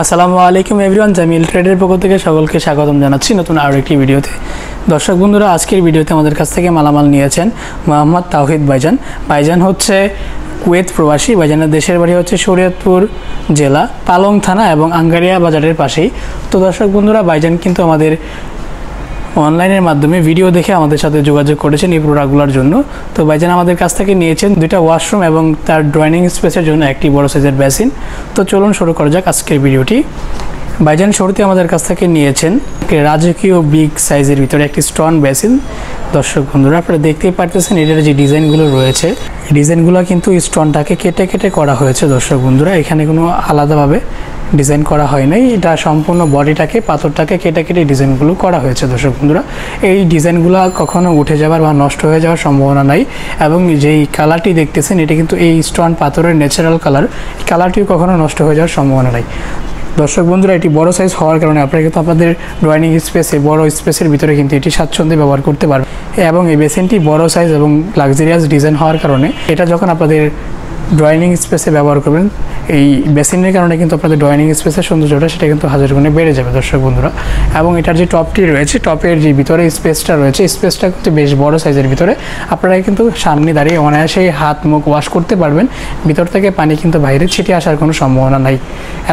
আসসালামু আলাইকুম এভরিওয়ান, জামিল ট্রেডের পক্ষ থেকে সকলকে স্বাগতম জানাচ্ছি নতুন আরও একটি ভিডিওতে। দর্শক বন্ধুরা, আজকের ভিডিওতে আমাদের কাছ থেকে মালামাল নিয়েছেন মোহাম্মদ তাওহিদ ভাইজান। ভাইজান হচ্ছে কুয়েত প্রবাসী। ভাইজানের দেশের বাড়ি হচ্ছে শরীয়তপুর জেলা, পালং থানা এবং আঙ্গারিয়া বাজারের পাশেই। তো দর্শক বন্ধুরা, ভাইজান কিন্তু আমাদের অনলাইনের মাধ্যমে ভিডিও দেখে আমাদের সাথে যোগাযোগ করেছেন এই প্রোডাক্টগুলোর জন্য। তো ভাইজান আমাদের কাছ থেকে নিয়েছেন দুইটা ওয়াশরুম এবং তার ড্রয়িং স্পেসের জন্য একটি বড় সাইজের বেসিন। তো চলুন শুরু করা যাক আজকের ভিডিওটি। ভাইজান শুরুতে আমাদের কাছ থেকে নিয়েছেন রাজকীয় বিগ সাইজের ভিতরে একটি স্টোন বেসিন। দর্শক বন্ধুরা, আপনারা দেখতেই পারতেছেন এটার যে ডিজাইনগুলো রয়েছে, এই ডিজাইনগুলো কিন্তু স্টোনটাকে কেটে কেটে করা হয়েছে। দর্শক বন্ধুরা, এখানে কোনো আলাদাভাবে ডিজাইন করা হয় নাই, এটা সম্পূর্ণ বডিটাকে পাথরটাকে কেটে কেটে ডিজাইনগুলো করা হয়েছে। দর্শক বন্ধুরা, এই ডিজাইনগুলো কখনো উঠে যাবার বা নষ্ট হয়ে যাওয়ার সম্ভাবনা নাই। এবং যেই কালারটি দেখতেছেন এটা কিন্তু এই স্টোন পাথরের ন্যাচারাল কালার, এই কালারটিও কখনো নষ্ট হয়ে যাওয়ার সম্ভাবনা নাই। দর্শক বন্ধুরা, এটি বড় সাইজ হওয়ার কারণে আপনারা কিন্তু আপনাদের ড্রয়িং স্পেসে বড় স্পেসের ভিতরে কিন্তু এটি স্বাচ্ছন্দ্যে ব্যবহার করতে পারবেন। এবং এই বেসিনটি বড় সাইজ এবং লাক্সারিয়াস ডিজাইন হওয়ার কারণে এটা যখন আপনাদের ড্রয়িং স্পেসে ব্যবহার করবেন, এই বেসিনের কারণে কিন্তু আপনাদের ড্রয়িং স্পেসের সৌন্দর্যটা সেটা কিন্তু হাজার গুণে বেড়ে যাবে। দর্শক বন্ধুরা, এবং এটার যে টপটি রয়েছে, টপের যে ভিতরে স্পেসটা রয়েছে, স্পেসটা কিন্তু বেশ বড় সাইজের ভিতরে। আপনারা কিন্তু সামনে দাঁড়িয়ে অনায়াসেই হাত মুখ ওয়াশ করতে পারবেন, ভিতর থেকে পানি কিন্তু বাইরে ছিটে আসার কোনো সম্ভাবনা নাই।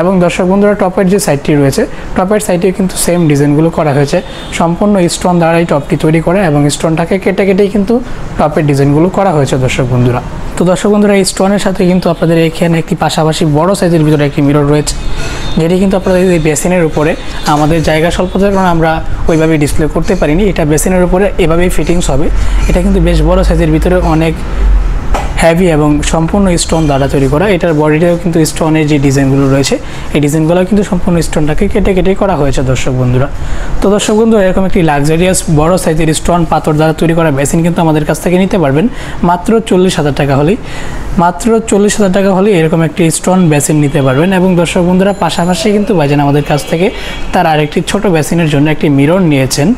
এবং দর্শক বন্ধুরা, টপের যে সাইডটি রয়েছে, টপের সাইডে কিন্তু সেম ডিজাইনগুলো করা হয়েছে, সম্পূর্ণ স্টোন দ্বারাই টপটি তৈরি করা এবং স্টোনটাকে কেটে কেটেই কিন্তু টপের ডিজাইনগুলো করা হয়েছে। দর্শক বন্ধুরা, তো দর্শক বন্ধুরা, এই স্টোনের সাথে কিন্তু আপনাদের এখানে একটি পাশাপাশি বড় সাইজের ভিতরে একটি মিরর রয়েছে, যেটি কিন্তু আপনাদের এই বেসিনের উপরে, আমাদের জায়গা স্বল্পতার কারণে আমরা ওইভাবে ডিসপ্লে করতে পারিনি, এটা বেসিনের উপরে এভাবেই ফিটিংস হবে। এটা কিন্তু বেশ বড় সাইজের ভিতরে অনেক হেভি এবং সম্পূর্ণ স্টোন দ্বারা তৈরি করা। এটার বডিটাও কিন্তু স্টোনের যে ডিজাইনগুলো রয়েছে, এই ডিজাইনগুলো কিন্তু সম্পূর্ণ স্টোনটাকে কেটে কেটে করা হয়েছে। দর্শক বন্ধুরা, তো দর্শক বন্ধুরা, এরকম একটি লাক্সারিয়াস বড় সাইজের স্টোন পাথর দ্বারা তৈরি করা বেসিন কিন্তু আমাদের কাছ থেকে নিতে পারবেন মাত্র 40,000 টাকা হলেই। মাত্র 40,000 টাকা হলে এরকম একটি স্টোন বেসিন নিতে পারবেন। এবং দর্শক বন্ধুরা, পাশাপাশি কিন্তু ভাইজান আমাদের কাছ থেকে তার আরেকটি ছোট বেসিনের জন্য একটি মিরর নিয়েছেন।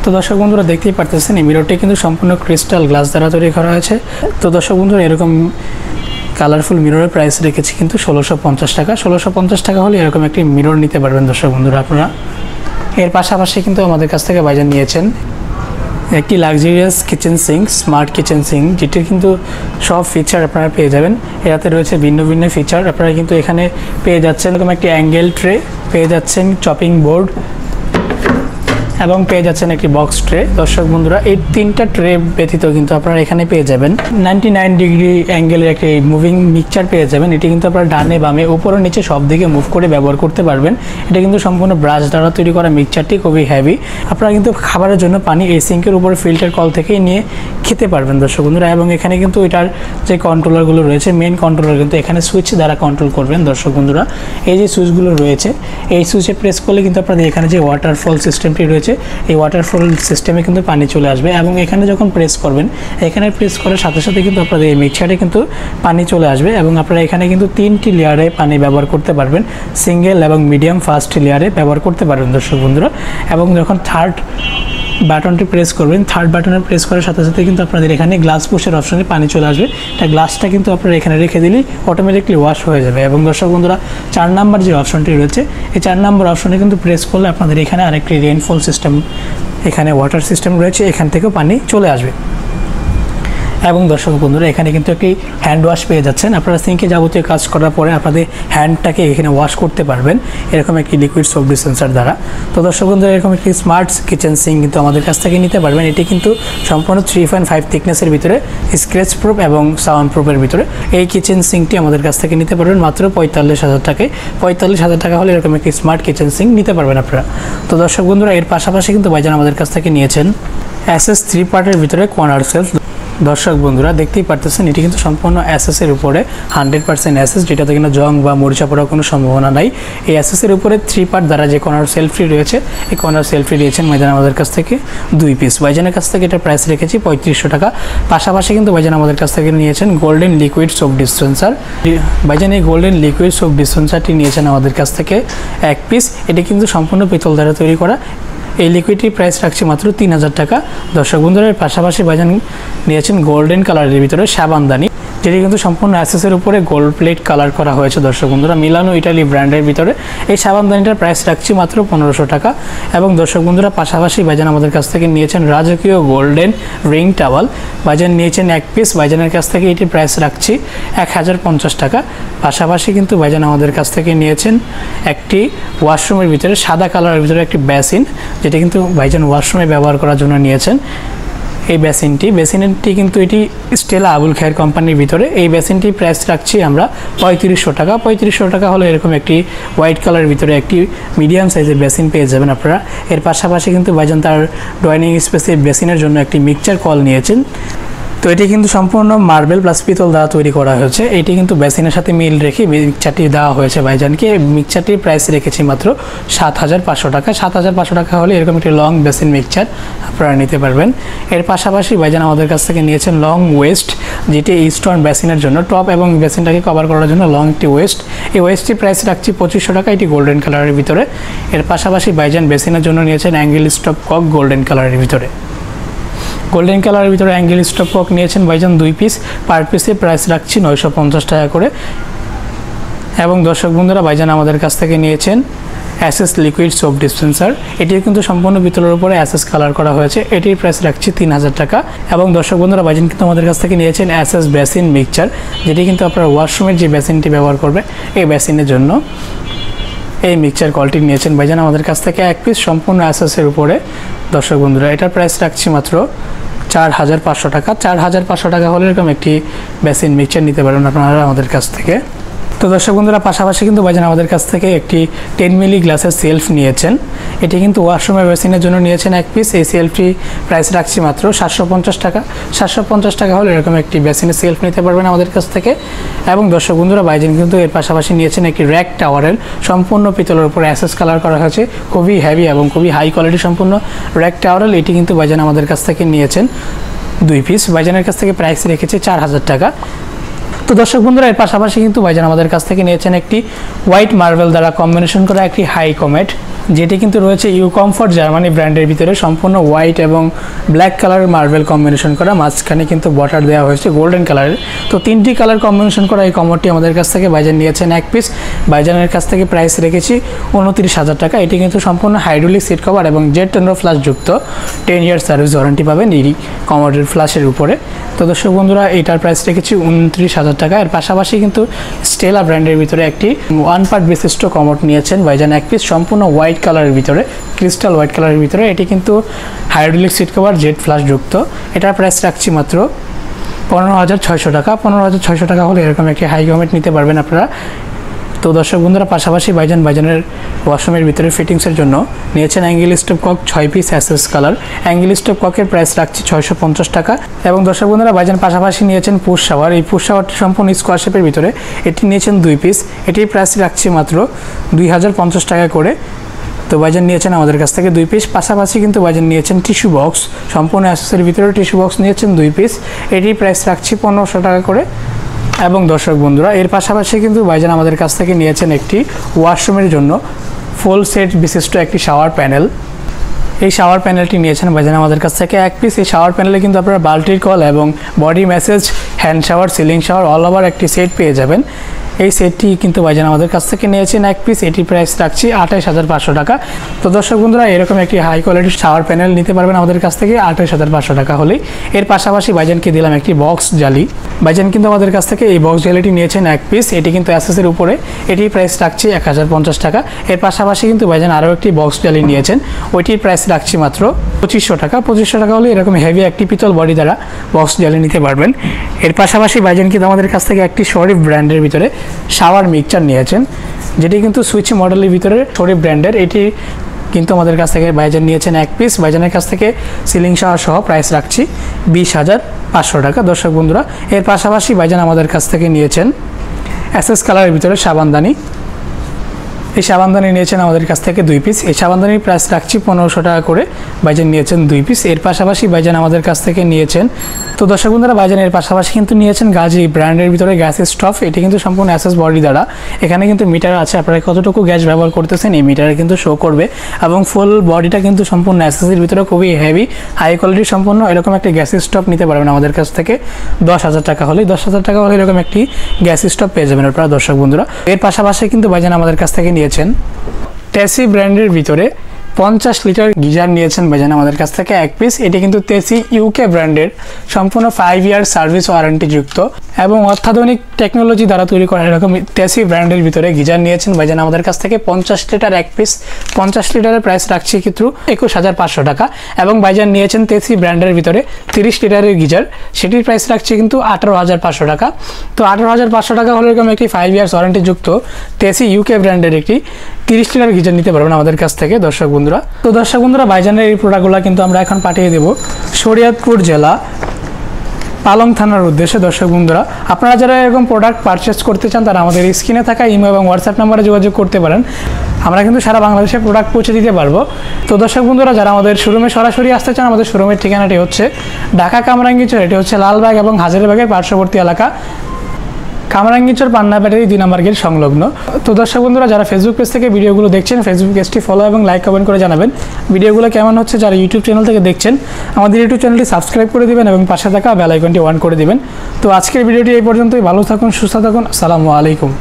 তো দর্শক বন্ধুরা, দেখতেই পারতেছেন এই মিররটি কিন্তু সম্পূর্ণ ক্রিস্টাল গ্লাস দ্বারা তৈরি করা হয়েছে। তো দর্শক বন্ধুরা, এরকম কালারফুল মিররের প্রাইস রেখেছি কিন্তু 1650 টাকা। 1650 টাকা হলে এরকম একটি মিরর নিতে পারবেন। দর্শক বন্ধুরা, আপনারা এর পাশাপাশি কিন্তু আমাদের কাছ থেকে ভাইজান নিয়েছেন একটি luxurious kitchen sync, smart kitchen sync, যেটির কিন্তু সব ফিচার আপনারা পেয়ে যাবেন। এটাতে রয়েছে ভিন্ন ভিন্ন ফিচার। আপনারা কিন্তু এখানে পেয়ে যাচ্ছেন এরকম একটি অ্যাঙ্গেল ট্রে, পেয়ে যাচ্ছেন চপিং বোর্ড এবং পেয়ে যাচ্ছেন একটি বক্স ট্রে। দর্শক বন্ধুরা, এই তিনটা ট্রে ব্যতীত কিন্তু আপনারা এখানে পেয়ে যাবেন 99 ডিগ্রি অ্যাঙ্গেলের একটি মুভিং মিক্সচার পেয়ে যাবেন। এটি কিন্তু আপনারা ডানে বামে উপরে নিচে সব দিকে মুভ করে ব্যবহার করতে পারবেন। এটা কিন্তু সম্পূর্ণ ব্রাশ দ্বারা তৈরি করা মিক্সচারটি খুবই হেভি। আপনারা কিন্তু খাবারের জন্য পানি এই সিঙ্কের উপরে ফিল্টার কল থেকেই নিয়ে খেতে পারবেন। দর্শক বন্ধুরা, এবং এখানে কিন্তু এটার যে কন্ট্রোলারগুলো রয়েছে, মেন কন্ট্রোলার কিন্তু এখানে সুইচ দ্বারা কন্ট্রোল করবেন। দর্শক বন্ধুরা, এই যে সুইচগুলো রয়েছে, এই সুইচে প্রেস করলে কিন্তু আপনাদের এখানে যে ওয়াটারফল সিস্টেমটি রয়েছে, এই ওয়াটারফল সিস্টেমে কিন্তু পানি চলে আসবে। এবং এখানে যখন প্রেস করবেন, এখানে প্রেস করার সাথে সাথে কিন্তু আপনাদের এই মিক্সচারে কিন্তু পানি চলে আসবে। এবং আপনারা এখানে কিন্তু 3টি লেয়ারে পানি ব্যবহার করতে পারবেন, সিঙ্গেল এবং মিডিয়াম ফার্স্ট লেয়ারে ব্যবহার করতে পারবেন। দর্শক বন্ধুরা, এবং যখন থার্ড বাটনটি প্রেস করবেন, থার্ড বাটনে প্রেস করার সাথে সাথে কিন্তু আপনাদের এখানে গ্লাস পুশের অপশনে পানি চলে আসবে। এটা গ্লাসটা কিন্তু আপনারা এখানে রেখে দিলেই অটোমেটিকলি ওয়াশ হয়ে যাবে। এবং দর্শক বন্ধুরা, 4 নাম্বার যে অপশনটি রয়েছে, এই 4 নাম্বার অপশনে কিন্তু প্রেস করলে আপনাদের এখানে আরেকটি রেইনফল সিস্টেম, এখানে ওয়াটার সিস্টেম রয়েছে, এখান থেকেও পানি চলে আসবে। এবং দর্শক বন্ধুরা, এখানে কিন্তু একটি হ্যান্ড ওয়াশ পেয়ে যাচ্ছেন। আপনারা সিঙ্কে যাবতীয় কাজ করার পরে আপনাদের হ্যান্ডটাকে এখানে ওয়াশ করতে পারবেন এরকম একটি লিকুইড সোপ ডিসপেন্সার দ্বারা। তো দর্শক বন্ধুরা, এরকম একটি স্মার্ট কিচেন সিঙ্ক কিন্তু আমাদের কাছ থেকে নিতে পারবেন। এটি কিন্তু সম্পূর্ণ 3.5 থিকনেসের ভিতরে, স্ক্র্যাচ প্রুফ এবং সাউন্ড প্রুফের ভিতরে। এই কিচেন সিঙ্কটি আমাদের কাছ থেকে নিতে পারবেন মাত্র 45,000 টাকায়। 45,000 টাকা হলে এরকম একটি স্মার্ট কিচেন সিঙ্ক নিতে পারবেন আপনারা। তো দর্শক বন্ধুরা, এর পাশাপাশি কিন্তু ভাইজান আমাদের কাছ থেকে নিয়েছেন অ্যাসেস 3 পার্টের ভিতরে কর্নার সেলফ। দর্শক বন্ধুরা, দেখতেই পারতেছেন এটি কিন্তু সম্পূর্ণ অ্যাসেসের উপরে 100% অ্যাসেস, যেটাতে কিন্তু জং বা মরিচা পড়ার কোনো সম্ভাবনা নাই। এই অ্যাসেসের উপরে 3 পার্ট দ্বারা যে কর্নার সেলফটি রয়েছে, এই কর্নার সেলফটি দিয়েছেন ভাইজান আমাদের কাছ থেকে 2 পিস। ভাইজানের কাছ থেকে এটা প্রাইস রেখেছি 3500 টাকা। পাশাপাশি কিন্তু ভাইজান আমাদের কাছ থেকে নিয়েছেন গোল্ডেন লিকুইড সোপ ডিসপেন্সার। ভাইজান এই গোল্ডেন লিকুইড সোপ ডিসপেন্সারটি নিয়েছেন আমাদের কাছ থেকে 1 পিস। এটি কিন্তু সম্পূর্ণ পিতল দ্বারা তৈরি করা। এই লিকুইডটির প্রাইস রাখছি মাত্র 3000 টাকা। দর্শক বন্ধুরা, এর পাশাপাশি ভাইজান নিয়েছেন গোল্ডেন কালারের ভিতরে সাবানদানি, যেটি কিন্তু সম্পূর্ণ অ্যাসেসের উপরে গোল্ড প্লেট কালার করা হয়েছে দর্শক বন্ধুরা, মিলানো ইটালি ব্র্যান্ডের ভিতরে। এই সাবানদানিটার প্রাইস রাখছি মাত্র 1500 টাকা। এবং দর্শক বন্ধুরা পাশাপাশি ভাইজান আমাদের কাছ থেকে নিয়েছেন রাজকীয় গোল্ডেন রিং টাওয়াল, ভাইজান নিয়েছেন এক পিস, ভাইজানের কাছ থেকে এটির প্রাইস রাখছি 1050 টাকা। পাশাপাশি কিন্তু ভাইজান আমাদের কাছ থেকে নিয়েছেন একটি ওয়াশরুমের ভিতরে সাদা কালারের ভিতরে একটি বেসিন, যেটা কিন্তু ভাইজান ওয়াশরুমে ব্যবহার করার জন্য নিয়েছেন। এই বেসিনটি কিন্তু এটি স্টেলা আবুল খায়ের কোম্পানির ভিতরে। এই বেসিনটি প্রাইস রাখছি আমরা 3500 টাকা। 3500 টাকা হলে এরকম একটি হোয়াইট কালারের ভিতরে একটি মিডিয়াম সাইজের বেসিন পেয়ে যাবেন আপনারা। এর পাশাপাশি কিন্তু ভাইজান তার ডাইনিং স্পেসে বেসিনের জন্য একটি মিক্সচার কল নিয়েছেন। তো এটি কিন্তু সম্পূর্ণ মার্বেল প্লাস পিতল দ্বারা তৈরি করা হয়েছে। এটি কিন্তু বেসিনের সাথে মিল রেখে মিক্সচারটি দেওয়া হয়েছে ভাইজানকে। মিক্সচারটির প্রাইস রেখেছি মাত্র 7500 টাকা। 7500 টাকা হলে এরকম একটি লং বেসিন মিক্সচার আপনারা নিতে পারবেন। এর পাশাপাশি ভাইজান আমাদের কাছ থেকে নিয়েছেন লং ওয়েস্ট, যেটি ইস্টার্ন বেসিনের জন্য, টপ এবং বেসিনটাকে কভার করার জন্য লং একটি ওয়েস্ট। এই ওয়েস্টটির প্রাইস রাখছি 2500 টাকা, এটি গোল্ডেন কালারের ভিতরে। এর পাশাপাশি ভাইজান বেসিনের জন্য নিয়েছেন অ্যাঙ্গেল স্টপ কক গোল্ডেন কালারের ভিতরে। গোল্ডেন কালারের ভিতরে অ্যাঙ্গেল স্টপ কক নিয়েছেন ভাইজান 2 পিস, পার পিসের প্রাইস রাখছি 950 টাকা করে। এবং দর্শক বন্ধুরা ভাইজান আমাদের কাছ থেকে নিয়েছেন অ্যাসেস লিকুইড সোপ ডিসপেন্সার। এটির কিন্তু সম্পূর্ণ ভিতরের উপরে অ্যাসেস কালার করা হয়েছে। এটির প্রাইস রাখছি 3000 টাকা। এবং দর্শক বন্ধুরা ভাইজান কিন্তু আমাদের কাছ থেকে নিয়েছেন অ্যাসেস বেসিন মিক্সচার, যেটি কিন্তু আপনারা ওয়াশরুমের যে বেসিনটি ব্যবহার করবে এই বেসিনের জন্য এই মিক্সচার কলটি নিয়েছেন ভাইজান আমাদের কাছ থেকে এক পিস সম্পূর্ণ অ্যাসেসের উপরে। দর্শক বন্ধুরা এটার প্রাইস রাখছি মাত্র 4500 টাকা। 4500 টাকা হলে এরকম একটি বেসিন মিক্সচার নিতে পারবেন আপনারা আমাদের কাছ থেকে। তো দর্শক বন্ধুরা পাশাপাশি কিন্তু ভাইজান আমাদের কাছ থেকে একটি 10 মিলি গ্লাসের সেলফ নিয়েছেন। এটি কিন্তু ওয়াশরুমের বেসিনের জন্য নিয়েছেন এক পিস। এই সেলফটি প্রাইস রাখছি মাত্র 750 টাকা। 750 টাকা হলে এরকম একটি বেসিনের সেলফ নিতে পারবেন আমাদের কাছ থেকে। এবং দর্শক বন্ধুরা ভাইজান কিন্তু এর পাশাপাশি নিয়েছেন একটি র্যাক টাওয়ারের সম্পূর্ণ পিতলের উপরে অ্যাসেস কালার করা হয়েছে, খুবই হেভি এবং খুবই হাই কোয়ালিটি সম্পূর্ণ র্যাক টাওয়ারেল। এটি কিন্তু ভাইজান আমাদের কাছ থেকে নিয়েছেন 2 পিস। ভাইজানের কাছ থেকে প্রাইস রেখেছে 4000 টাকা। তো দর্শক বন্ধুরা এর পাশাপাশি কিন্তু ভাইজান আমাদের কাছ থেকে নিয়েছেন একটি হোয়াইট মার্বেল দ্বারা কম্বিনেশন করা একটি হাই কমেট, যেটি কিন্তু রয়েছে ইউ কমফর্ট জার্মানি ব্র্যান্ডের ভিতরে। সম্পূর্ণ হোয়াইট এবং ব্ল্যাক কালারের মার্বেল কম্বিনেশন করা, মাঝখানে কিন্তু বর্ডার দেওয়া হয়েছে গোল্ডেন কালারের। তো 3টি কালার কম্বিনেশন করা এই কমোডটি আমাদের কাছ থেকে ভাইজান নিয়েছেন এক পিস। ভাইজানের কাছ থেকে প্রাইস রেখেছি 29000 টাকা। এটি কিন্তু সম্পূর্ণ হাইড্রোলিক সিট কভার এবং জেট টেন্ডার ফ্লাশ যুক্ত 10 ইয়ার সার্ভিস ওয়ারেন্টি পাবেন এই কমোডের ফ্লাশের উপরে। তো দর্শক বন্ধুরা এটার প্রাইস রেখেছি 29000 টাকা। এর পাশাপাশি কিন্তু স্টেলা ব্র্যান্ডের ভিতরে একটি 1 পার্ট বিশিষ্ট কমোড নিয়েছেন ভাইজান এক পিস, সম্পূর্ণ হোয়াইট কালারের ভিতরে, ক্রিস্টাল হোয়াইট কালারের ভিতরে। এটি কিন্তু hydraulic seat cover jet flush যুক্ত। এটার প্রাইস রাখছি মাত্র 15600 টাকা। 15600 টাকা হলে এরকম একটি হাই কমেট নিতে পারবেন আপনারা। তো দর্শক বন্ধুরা পাশাপাশি ভাইজানের ওয়াশরুমের ভিতরে ফিটিংসের জন্য নিয়েছেন অ্যাঙ্গেল স্টপ কক 6 পিস অ্যাসেস কালার। অ্যাঙ্গেল স্টপ ককের প্রাইস রাখছি 650 টাকা। এবং দর্শক বন্ধুরা ভাইজান পাশাপাশি নিয়েছেন পুশ শাওয়ার। এই পুশ শাওয়ারটি সম্পূর্ণ স্কোয়ার শেপের ভিতরে, এটি নিয়েছেন 2 পিস। এটির প্রাইস রাখছি মাত্র 2050 টাকা করে। তো ভাইজান নিয়েছেন আমাদের কাছ থেকে 2 পিস। পাশাপাশি কিন্তু ভাইজান নিয়েছেন টিস্যু বক্স, সম্পূর্ণ অ্যাসেসের ভিতরে টিস্যু বক্স নিয়েছেন 2 পিস। এটির প্রাইস রাখছি 1500 টাকা করে। এবং দর্শক বন্ধুরা এর পাশাপাশি কিন্তু ভাইজান আমাদের কাছ থেকে নিয়েছেন একটি ওয়াশরুমের জন্য ফুল সেট বিশিষ্ট একটি শাওয়ার প্যানেল। এই শাওয়ার প্যানেলটি নিয়েছেন ভাইজান আমাদের কাছ থেকে এক পিস। এই শাওয়ার প্যানেলে কিন্তু আপনারা বাল্টির কল এবং body message, hand shower, ceiling shower all over একটি সেট পেয়ে যাবেন। এই সেটটি কিন্তু ভাইজান আমাদের কাছ থেকে নিয়েছেন এক পিস। এটির প্রাইস রাখছি 28500 টাকা। তো দর্শক বন্ধুরা এরকম একটি হাই কোয়ালিটির শাওয়ার প্যানেল নিতে পারবেন আমাদের কাছ থেকে 28500 টাকা হলেই। এর পাশাপাশি ভাইজানকে দিলাম একটি বক্স জালি। ভাইজান কিন্তু আমাদের কাছ থেকে এই বক্স জালিটি নিয়েছেন এক পিস। এটি কিন্তু অ্যাসেসের উপরে, এটির প্রাইস রাখছি 1050 টাকা। এর পাশাপাশি কিন্তু ভাইজান আরও একটি বক্স জালি নিয়েছেন, ওইটির প্রাইস রাখছি মাত্র 2500 টাকা। 2500 টাকা হলে এরকম হেভি একটি পিতল বডি দ্বারা বক্স জালি নিতে পারবেন। এর পাশাপাশি ভাইজান কিন্তু আমাদের কাছ থেকে একটি শরীফ ব্র্যান্ডের ভিতরে শাওয়ার মিক্সচার নিয়েছেন, যেটি কিন্তু সুইচ মডেলের ভিতরে শরীফ ব্র্যান্ডের। এটি কিন্তু আমাদের কাছ থেকে ভাইজান নিয়েছেন এক পিস। ভাইজানের কাছ থেকে সিলিং শাওয়ার সহ প্রাইস রাখছি 20500 টাকা। দর্শক বন্ধুরা এর পাশাপাশি ভাইজান আমাদের কাছ থেকে নিয়েছেন অ্যাসেস কালারের ভিতরে সাবানদানি। এই সাবানদানি নিয়েছেন আমাদের কাছ থেকে 2 পিস। এই সাবানদানির প্রাইস রাখছি 1500 টাকা করে। ভাইজান নিয়েছেন 2 পিস। এর পাশাপাশি ভাইজান আমাদের কাছ থেকে নিয়েছেন, তো দর্শক বন্ধুরা ভাইজান এর পাশাপাশি কিন্তু নিয়েছেন গাজি ব্র্যান্ডের ভিতরে গ্যাস স্টোভ। এটি কিন্তু সম্পূর্ণ অ্যাসেস বডি দ্বারা, এখানে কিন্তু মিটার আছে, আপনারা কতটুকু গ্যাস ব্যবহার করতেছেন এই মিটারে কিন্তু শো করবে, এবং ফুল বডিটা কিন্তু সম্পূর্ণ অ্যাসেসের ভিতরে খুবই হেভি হাই কোয়ালিটির সম্পূর্ণ। এরকম একটি গ্যাস স্টোভ নিতে পারবেন আমাদের কাছ থেকে 10,000 টাকা হলে। 10,000 টাকা হলে এরকম একটি গ্যাস স্টোভ পেয়ে যাবেন আপনারা দর্শক বন্ধুরা। এর পাশাপাশি কিন্তু ভাইজান আমাদের কাছ থেকে নিয়েছেন টেসি ব্র্যান্ডের ভিতরে 50 লিটার গিজার নিয়েছেন ভাইজান আমাদের কাছ থেকে 1 পিস। এটি কিন্তু তেসি ইউকে ব্র্যান্ডের, সম্পূর্ণ 5 ইয়ার সার্ভিস ওয়ারেন্টি যুক্ত এবং অত্যাধুনিক টেকনোলজি দ্বারা তৈরি করা এরকম তেসি ব্র্যান্ডের ভিতরে গিজার নিয়েছেন ভাইজান আমাদের কাছ থেকে 50 লিটার 1 পিস। 50 লিটারের প্রাইস রাখছি কিন্তু 21,500 টাকা, এবং ভাইজান নিয়েছেন তেসি ব্র্যান্ডের ভিতরে 30 লিটারের গিজার, সেটির প্রাইস রাখছি কিন্তু 18,500 টাকা। তো 18,500 টাকা হলে এরকম একটি 5 ইয়ার্স ওয়ারেন্টি যুক্ত তেসি ইউকে ব্র্যান্ডের একটি 30 লিটার গিজার নিতে পারবেন আমাদের কাছ থেকে দর্শক বন্ধুরা। তো দর্শক বন্ধুরা ভাইজানের এই প্রোডাক্টগুলো কিন্তু আমরা এখন পাঠিয়ে দেব শরীয়তপুর জেলা পালং থানার উদ্দেশ্যে। দর্শক বন্ধুরা আপনারা যারা এরকম প্রোডাক্ট পারচেস করতে চান তারা আমাদের স্ক্রিনে থাকা ইমো এবং হোয়াটসঅ্যাপ নাম্বারে যোগাযোগ করতে পারেন, আমরা কিন্তু সারা বাংলাদেশে প্রোডাক্ট পৌঁছে দিতে পারবো। তো দর্শক বন্ধুরা যারা আমাদের শোরুমে সরাসরি আসতে চান, আমাদের শোরুমের ঠিকানাটি হচ্ছে ঢাকা কামরাঙ্গীরচর, এটি হচ্ছে লালবাগ এবং হাজারীবাগের পার্শ্ববর্তী এলাকা, কামরাঙ্গীরচর পান্না ব্যাটারি 2 নম্বর গেট সংলগ্ন। তো দর্শক বন্ধুরা যারা ফেসবুক পেজ থেকে ভিডিওগুলো দেখছেন, ফেসবুক পেজটি ফলো এবং লাইক কমেন্ট করে জানাবেন ভিডিওগুলো কেমন হচ্ছে। যারা ইউটিউব চ্যানেল থেকে দেখছেন আমাদের ইউটিউব চ্যানেলটি সাবস্ক্রাইব করে দিবেন এবং পাশে থাকা বেল আইকনটি অন করে দিবেন। তো আজকের ভিডিওটি এই পর্যন্তই। ভালো থাকুন, সুস্থ থাকুন, আসসালামু আলাইকুম।